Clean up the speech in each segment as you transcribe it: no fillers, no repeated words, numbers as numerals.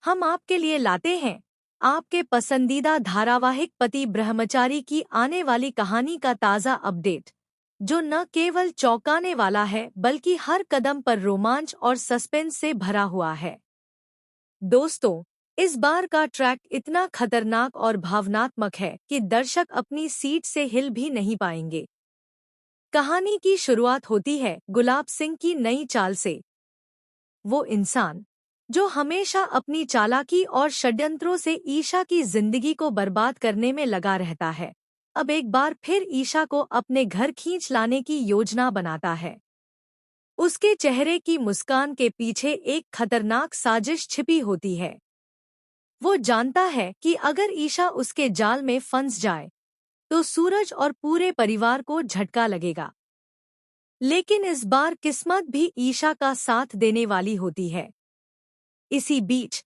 हम आपके लिए लाते हैं आपके पसंदीदा धारावाहिक पति ब्रह्मचारी की आने वाली कहानी का ताज़ा अपडेट, जो न केवल चौंकाने वाला है बल्कि हर कदम पर रोमांच और सस्पेंस से भरा हुआ है। दोस्तों, इस बार का ट्रैक इतना खतरनाक और भावनात्मक है कि दर्शक अपनी सीट से हिल भी नहीं पाएंगे। कहानी की शुरुआत होती है गुलाब सिंह की नई चाल से। वो इंसान जो हमेशा अपनी चालाकी और षड्यंत्रों से ईशा की जिंदगी को बर्बाद करने में लगा रहता है, अब एक बार फिर ईशा को अपने घर खींच लाने की योजना बनाता है। उसके चेहरे की मुस्कान के पीछे एक खतरनाक साजिश छिपी होती है। वो जानता है कि अगर ईशा उसके जाल में फंस जाए तो सूरज और पूरे परिवार को झटका लगेगा। लेकिन इस बार किस्मत भी ईशा का साथ देने वाली होती है। इसी बीच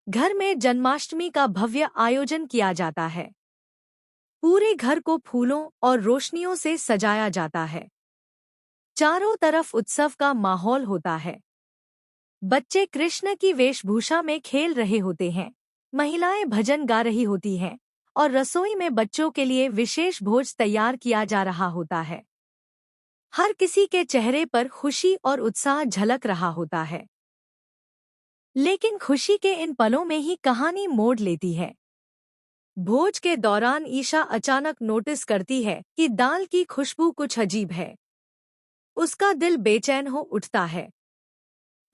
घर में जन्माष्टमी का भव्य आयोजन किया जाता है। पूरे घर को फूलों और रोशनियों से सजाया जाता है। चारों तरफ उत्सव का माहौल होता है। बच्चे कृष्ण की वेशभूषा में खेल रहे होते हैं, महिलाएं भजन गा रही होती हैं और रसोई में बच्चों के लिए विशेष भोज तैयार किया जा रहा होता है। हर किसी के चेहरे पर खुशी और उत्साह झलक रहा होता है। लेकिन खुशी के इन पलों में ही कहानी मोड़ लेती है। भोज के दौरान ईशा अचानक नोटिस करती है कि दाल की खुशबू कुछ अजीब है। उसका दिल बेचैन हो उठता है।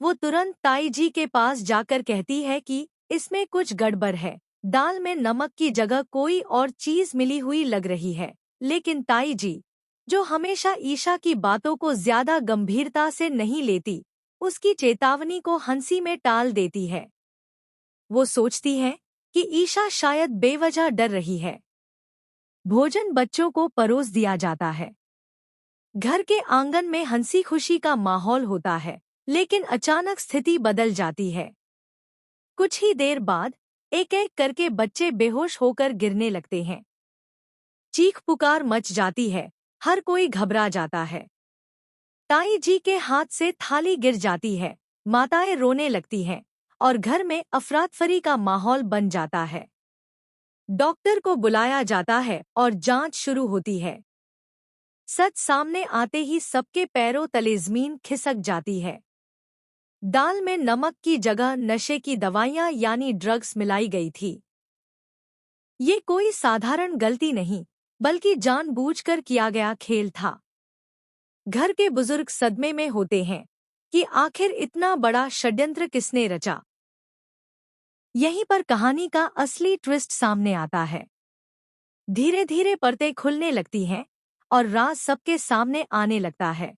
वो तुरंत ताई जी के पास जाकर कहती है कि इसमें कुछ गड़बड़ है। दाल में नमक की जगह कोई और चीज मिली हुई लग रही है। लेकिन ताई जी, जो हमेशा ईशा की बातों को ज्यादा गंभीरता से नहीं लेती, उसकी चेतावनी को हंसी में टाल देती है। वो सोचती है कि ईशा शायद बेवजह डर रही है। भोजन बच्चों को परोस दिया जाता है। घर के आंगन में हंसी खुशी का माहौल होता है, लेकिन अचानक स्थिति बदल जाती है। कुछ ही देर बाद एक एक करके बच्चे बेहोश होकर गिरने लगते हैं। चीख पुकार मच जाती है, हर कोई घबरा जाता है। ताई जी के हाथ से थाली गिर जाती है, माताएं रोने लगती हैं और घर में अफरातफरी का माहौल बन जाता है। डॉक्टर को बुलाया जाता है और जांच शुरू होती है। सच सामने आते ही सबके पैरों तले जमीन खिसक जाती है। दाल में नमक की जगह नशे की दवाइयां यानी ड्रग्स मिलाई गई थी। ये कोई साधारण गलती नहीं, बल्कि जानबूझकर किया गया खेल था। घर के बुजुर्ग सदमे में होते हैं कि आखिर इतना बड़ा षड्यंत्र किसने रचा। यहीं पर कहानी का असली ट्विस्ट सामने आता है। धीरे धीरे परतें खुलने लगती हैं और राज सबके सामने आने लगता है।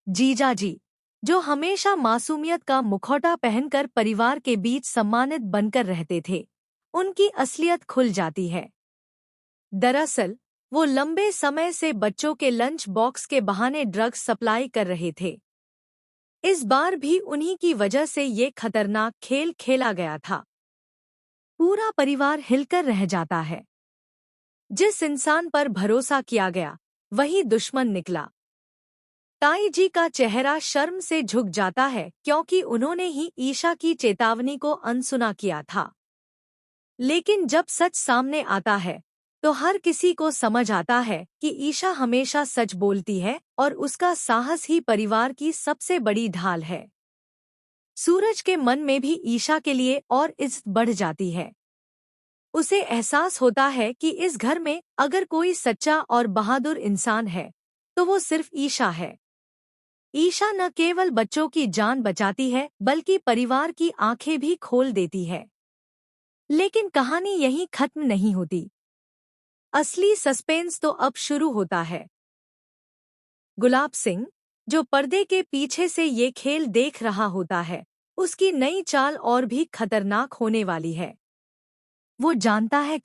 जीजा जी, जो हमेशा मासूमियत का मुखौटा पहनकर परिवार के बीच सम्मानित बनकर रहते थे, उनकी असलियत खुल जाती है। दरअसल वो लंबे समय से बच्चों के लंच बॉक्स के बहाने ड्रग्स सप्लाई कर रहे थे। इस बार भी उन्हीं की वजह से ये खतरनाक खेल खेला गया था। पूरा परिवार हिलकर रह जाता है। जिस इंसान पर भरोसा किया गया, वही दुश्मन निकला। ताई जी का चेहरा शर्म से झुक जाता है, क्योंकि उन्होंने ही ईशा की चेतावनी को अनसुना किया था। लेकिन जब सच सामने आता है तो हर किसी को समझ आता है कि ईशा हमेशा सच बोलती है और उसका साहस ही परिवार की सबसे बड़ी ढाल है। सूरज के मन में भी ईशा के लिए और इज्जत बढ़ जाती है। उसे एहसास होता है कि इस घर में अगर कोई सच्चा और बहादुर इंसान है तो वो सिर्फ ईशा है। ईशा न केवल बच्चों की जान बचाती है बल्कि परिवार की आंखें भी खोल देती है। लेकिन कहानी यहीं खत्म नहीं होती। असली सस्पेंस तो अब शुरू होता है। गुलाब सिंह, जो पर्दे के पीछे से ये खेल देख रहा होता है, उसकी नई चाल और भी खतरनाक होने वाली है। वो जानता है